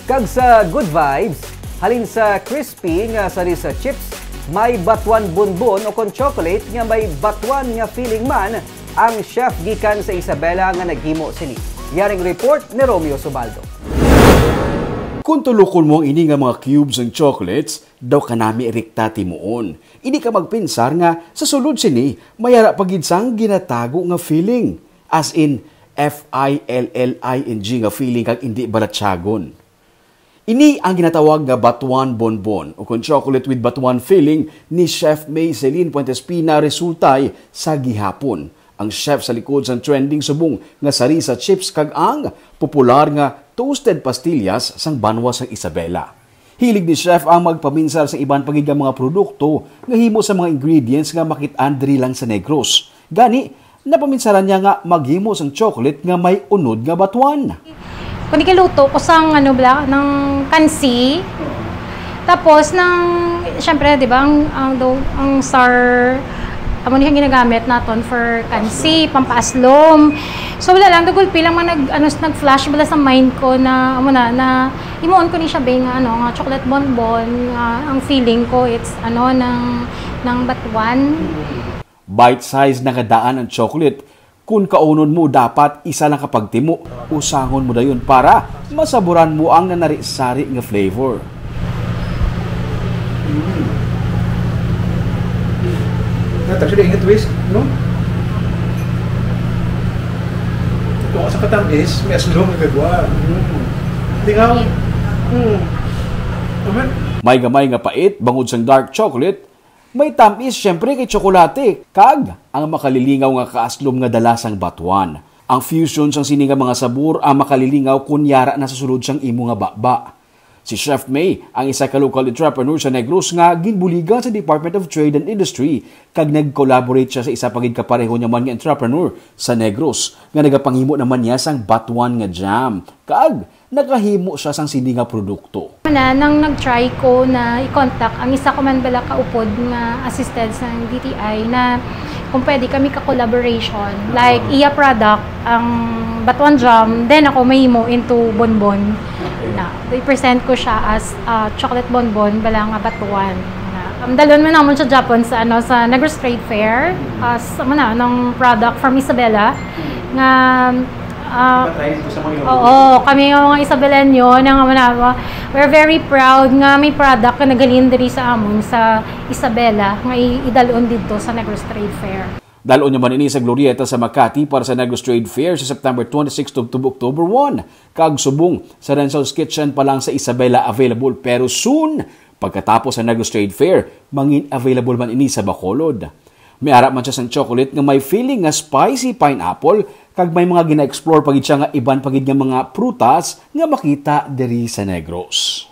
Kag sa good vibes, halin sa crispy nga sari sa chips, may batuan bonbon o kon chocolate nga may batuan nga feeling man ang chef gikan sa Isabela nga naghimo sini. Yaring report ni Romeo Subaldo. Kung tulukon mo ang ini nga mga cubes ng chocolates, daw kanami irikta timuon. Ini ka magpinsar nga sa sulod sini, mayara pagidsang ginatago nga feeling. As in, F-I-L-L-I-N-G nga feeling kag hindi balatsagon. Ini ang ginatawag nga batuan bonbon o kung chocolate with batuan feeling ni Chef May Celine Puentespina resultay sa gihapon. Ang chef sa likod sa trending subong nga sari sa chips kag ang popular nga toasted pastillas sang banwa sang Isabela. Hilig ni chef ang magpaminsar sa iban pagigang mga produkto nga himo sa mga ingredients nga makit-an diri lang sa Negros. Gani, napaminsaran niya nga maghimo sang chocolate nga may unod nga batuan. Kung ikiluto ko sang ng kansi, tapos syempre, di ba, ang star, amo niyang ginagamit naton for kansi, pampaaslom. So wala lang, dagulpi lang nag-flash bala sa mind ko na imuon ko ni siya nga chocolate bonbon, ang feeling ko it's ng batuan. Bite size na kadaan ang chocolate. Kung kaunon mo, dapat isa lang kapag timo, usangon mo dayon para masaburan mo ang nanari-sari nga flavor. Actually, yung twist, no? Kung sa katamis, may aslong nagagawa. Hindi nga, May gamay nga pait, bangod sang dark chocolate, may tamis syempre kay tsokolate, kag ang makalilingaw nga kaaslom nga dalasang batuan. Ang fusion sang sini nga mga sabor ang makalilingaw kunyara na sa sulod sang imo nga baba. Si Chef May, ang isa ka local entrepreneur sa Negros nga ginbuligan sa Department of Trade and Industry kag nag-collaborate siya sa isa pagid kapareho niya man nga entrepreneur sa Negros nga nagapanghimo naman niya sang batuan nga jam. Kag nakahimo siya sang sini nga produkto. Nang nag-try ko na i-contact ang isa ko man bala kaupod nga assisted sa DTI na kung pwede kami ka-collaboration. Like, iya product, ang batuan jam, then ako may himo into bonbon. I-present ko siya as chocolate bonbon bala nga batuan. Dalon man naman sa Japan sa Negros Trade Fair as ng product from Isabela nga kami nga mga Isabelenyo we're very proud nga may product na nagaling diri sa amon sa Isabela nga idalon dito sa Negros Trade Fair. Dalon naman ini sa Glorieta sa Makati para sa Negros Trade Fair sa September 26 to October 1. Kag subong sa Renzo's Kitchen pa lang sa Isabela available pero soon pagkatapos sa Negros Trade Fair mangin available man ini sa Bacolod. May ara man siya sang chocolate nga may feeling nga spicy pineapple kag may mga gina-explore pagid siya nga iban pagid nga mga prutas nga makita diri sa Negros.